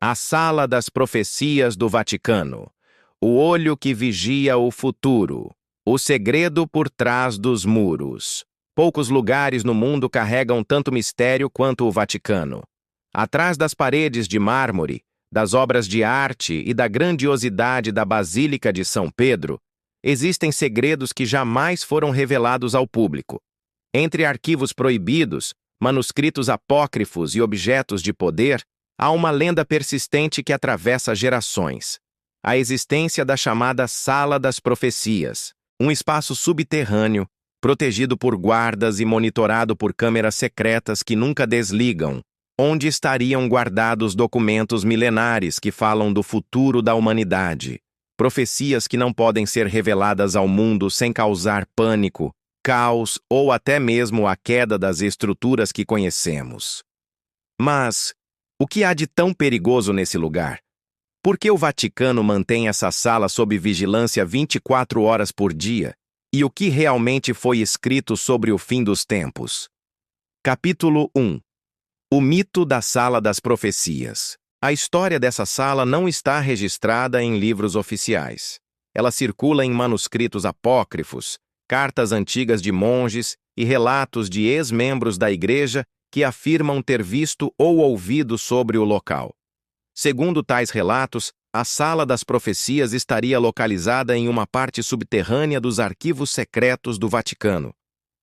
A Sala das Profecias do Vaticano. O olho que vigia o futuro. O segredo por trás dos muros. Poucos lugares no mundo carregam tanto mistério quanto o Vaticano. Atrás das paredes de mármore, das obras de arte e da grandiosidade da Basílica de São Pedro, existem segredos que jamais foram revelados ao público. Entre arquivos proibidos, manuscritos apócrifos e objetos de poder, há uma lenda persistente que atravessa gerações. A existência da chamada Sala das Profecias, um espaço subterrâneo, protegido por guardas e monitorado por câmeras secretas que nunca desligam, onde estariam guardados documentos milenares que falam do futuro da humanidade. Profecias que não podem ser reveladas ao mundo sem causar pânico, caos ou até mesmo a queda das estruturas que conhecemos. Mas o que há de tão perigoso nesse lugar? Por que o Vaticano mantém essa sala sob vigilância 24 horas por dia? E o que realmente foi escrito sobre o fim dos tempos? Capítulo 1. O mito da Sala das Profecias. A história dessa sala não está registrada em livros oficiais. Ela circula em manuscritos apócrifos, cartas antigas de monges e relatos de ex-membros da Igreja que afirmam ter visto ou ouvido sobre o local. Segundo tais relatos, a Sala das Profecias estaria localizada em uma parte subterrânea dos arquivos secretos do Vaticano.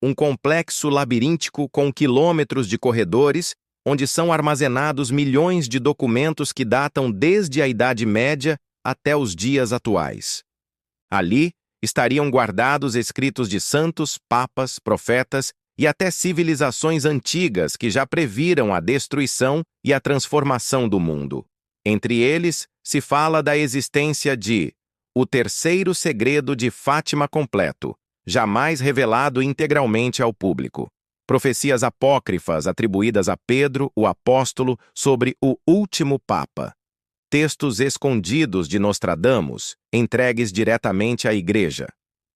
Um complexo labiríntico com quilômetros de corredores, onde são armazenados milhões de documentos que datam desde a Idade Média até os dias atuais. Ali estariam guardados escritos de santos, papas, profetas e até civilizações antigas que já previram a destruição e a transformação do mundo. Entre eles, se fala da existência de o terceiro segredo de Fátima completo, jamais revelado integralmente ao público. Profecias apócrifas atribuídas a Pedro, o apóstolo, sobre o último Papa. Textos escondidos de Nostradamus, entregues diretamente à Igreja.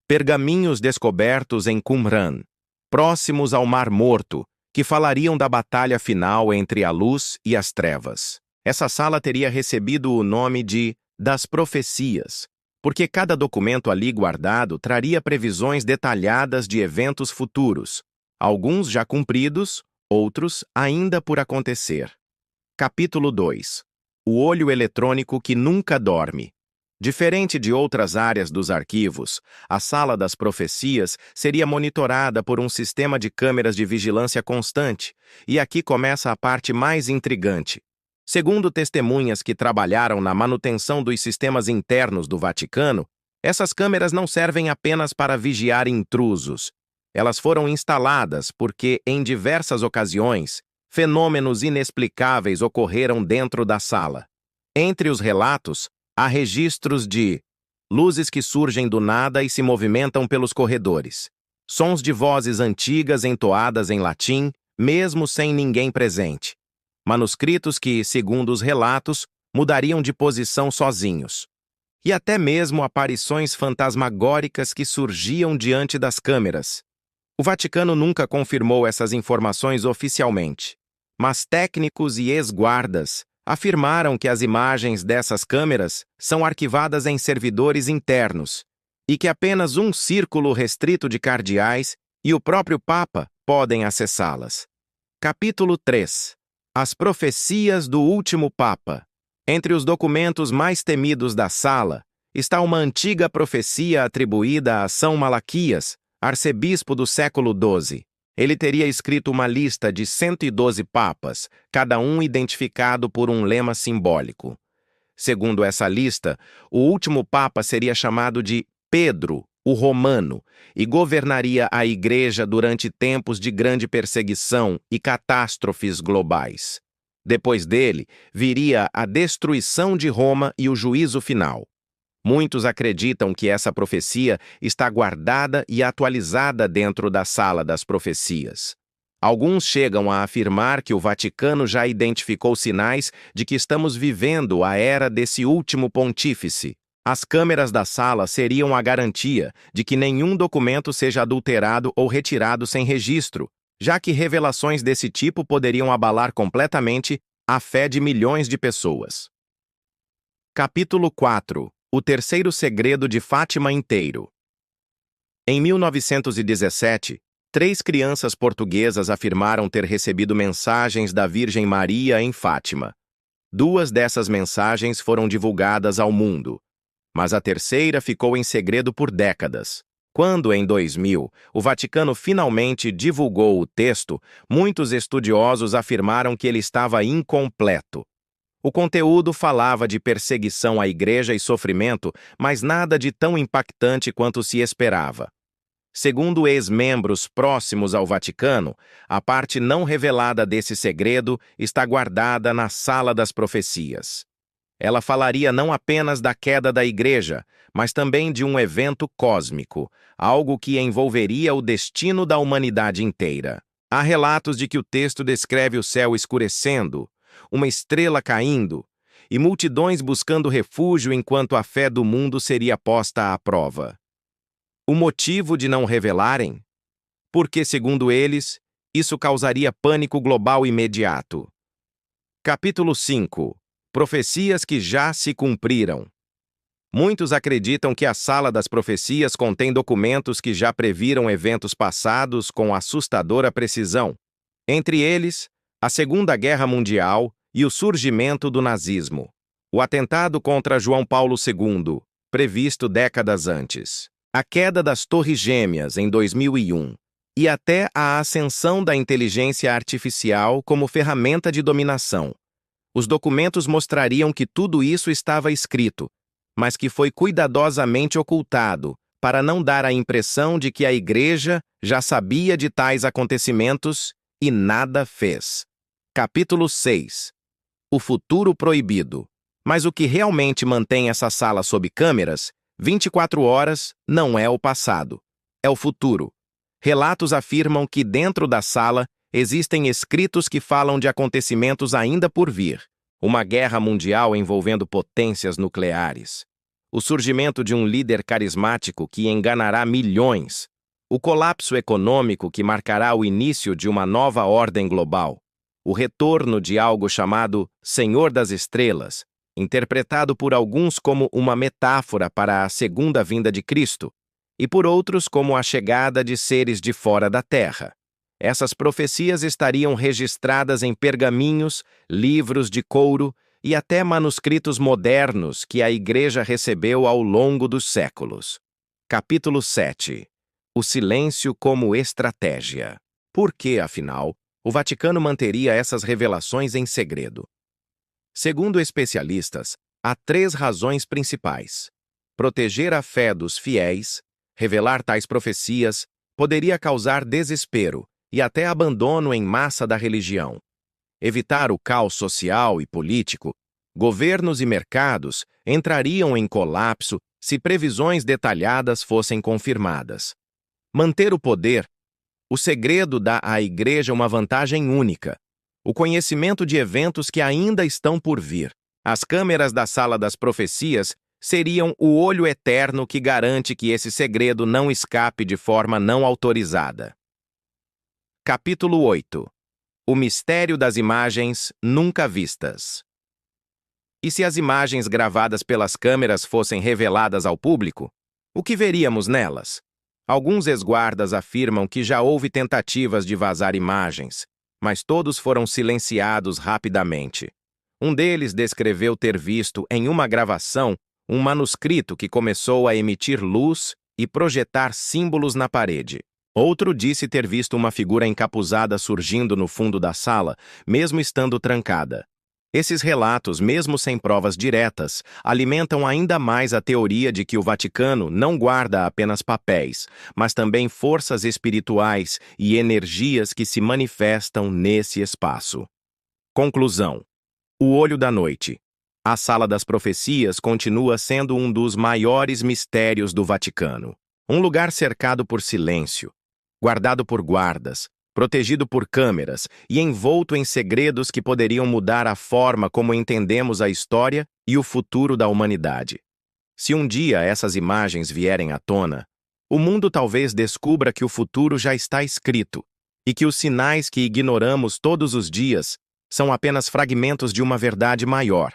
Pergaminhos descobertos em Qumran, próximos ao Mar Morto, que falariam da batalha final entre a luz e as trevas. Essa sala teria recebido o nome de das Profecias, porque cada documento ali guardado traria previsões detalhadas de eventos futuros, alguns já cumpridos, outros ainda por acontecer. Capítulo 2. O olho eletrônico que nunca dorme. Diferente de outras áreas dos arquivos, a Sala das Profecias seria monitorada por um sistema de câmeras de vigilância constante, e aqui começa a parte mais intrigante. Segundo testemunhas que trabalharam na manutenção dos sistemas internos do Vaticano, essas câmeras não servem apenas para vigiar intrusos. Elas foram instaladas porque, em diversas ocasiões, fenômenos inexplicáveis ocorreram dentro da sala. Entre os relatos, há registros de luzes que surgem do nada e se movimentam pelos corredores, sons de vozes antigas entoadas em latim, mesmo sem ninguém presente, manuscritos que, segundo os relatos, mudariam de posição sozinhos, e até mesmo aparições fantasmagóricas que surgiam diante das câmeras. O Vaticano nunca confirmou essas informações oficialmente, mas técnicos e ex-guardas afirmaram que as imagens dessas câmeras são arquivadas em servidores internos e que apenas um círculo restrito de cardeais e o próprio Papa podem acessá-las. Capítulo 3. As Profecias do Último Papa. Entre os documentos mais temidos da sala está uma antiga profecia atribuída a São Malaquias, arcebispo do século XII. Ele teria escrito uma lista de 112 papas, cada um identificado por um lema simbólico. Segundo essa lista, o último papa seria chamado de Pedro, o Romano, e governaria a Igreja durante tempos de grande perseguição e catástrofes globais. Depois dele, viria a destruição de Roma e o juízo final. Muitos acreditam que essa profecia está guardada e atualizada dentro da Sala das Profecias. Alguns chegam a afirmar que o Vaticano já identificou sinais de que estamos vivendo a era desse último pontífice. As câmeras da sala seriam a garantia de que nenhum documento seja adulterado ou retirado sem registro, já que revelações desse tipo poderiam abalar completamente a fé de milhões de pessoas. Capítulo 4. O terceiro segredo de Fátima inteiro. Em 1917, 3 crianças portuguesas afirmaram ter recebido mensagens da Virgem Maria em Fátima. 2 dessas mensagens foram divulgadas ao mundo, mas a terceira ficou em segredo por décadas. Quando, em 2000, o Vaticano finalmente divulgou o texto, muitos estudiosos afirmaram que ele estava incompleto. O conteúdo falava de perseguição à igreja e sofrimento, mas nada de tão impactante quanto se esperava. Segundo ex-membros próximos ao Vaticano, a parte não revelada desse segredo está guardada na Sala das Profecias. Ela falaria não apenas da queda da igreja, mas também de um evento cósmico, algo que envolveria o destino da humanidade inteira. Há relatos de que o texto descreve o céu escurecendo, uma estrela caindo e multidões buscando refúgio enquanto a fé do mundo seria posta à prova. O motivo de não revelarem? Porque, segundo eles, isso causaria pânico global imediato. Capítulo 5. Profecias que já se cumpriram. Muitos acreditam que a Sala das Profecias contém documentos que já previram eventos passados com assustadora precisão. Entre eles, a Segunda Guerra Mundial e o surgimento do nazismo. O atentado contra João Paulo II, previsto décadas antes. A queda das Torres Gêmeas em 2001. E até a ascensão da inteligência artificial como ferramenta de dominação. Os documentos mostrariam que tudo isso estava escrito, mas que foi cuidadosamente ocultado, para não dar a impressão de que a Igreja já sabia de tais acontecimentos e nada fez. Capítulo 6. O futuro proibido. Mas o que realmente mantém essa sala sob câmeras, 24 horas, não é o passado. É o futuro. Relatos afirmam que dentro da sala existem escritos que falam de acontecimentos ainda por vir. Uma guerra mundial envolvendo potências nucleares. O surgimento de um líder carismático que enganará milhões. O colapso econômico que marcará o início de uma nova ordem global. O retorno de algo chamado Senhor das Estrelas, interpretado por alguns como uma metáfora para a segunda vinda de Cristo, e por outros como a chegada de seres de fora da Terra. Essas profecias estariam registradas em pergaminhos, livros de couro e até manuscritos modernos que a Igreja recebeu ao longo dos séculos. Capítulo 7. O silêncio como estratégia. Por que, afinal, o Vaticano manteria essas revelações em segredo? Segundo especialistas, há 3 razões principais. Proteger a fé dos fiéis, revelar tais profecias, poderia causar desespero e até abandono em massa da religião. Evitar o caos social e político, governos e mercados entrariam em colapso se previsões detalhadas fossem confirmadas. Manter o poder. O segredo dá à Igreja uma vantagem única: o conhecimento de eventos que ainda estão por vir. As câmeras da Sala das Profecias seriam o olho eterno que garante que esse segredo não escape de forma não autorizada. Capítulo 8. O mistério das imagens nunca vistas. E se as imagens gravadas pelas câmeras fossem reveladas ao público, o que veríamos nelas? Alguns ex-guardas afirmam que já houve tentativas de vazar imagens, mas todos foram silenciados rapidamente. Um deles descreveu ter visto em uma gravação um manuscrito que começou a emitir luz e projetar símbolos na parede. Outro disse ter visto uma figura encapuzada surgindo no fundo da sala, mesmo estando trancada. Esses relatos, mesmo sem provas diretas, alimentam ainda mais a teoria de que o Vaticano não guarda apenas papéis, mas também forças espirituais e energias que se manifestam nesse espaço. Conclusão. O olho da noite. A Sala das Profecias continua sendo um dos maiores mistérios do Vaticano. Um lugar cercado por silêncio, guardado por guardas, protegido por câmeras e envolto em segredos que poderiam mudar a forma como entendemos a história e o futuro da humanidade. Se um dia essas imagens vierem à tona, o mundo talvez descubra que o futuro já está escrito e que os sinais que ignoramos todos os dias são apenas fragmentos de uma verdade maior.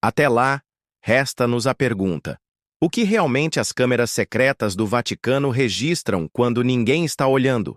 Até lá, Resta-nos a pergunta: o que realmente as câmeras secretas do Vaticano registram quando ninguém está olhando?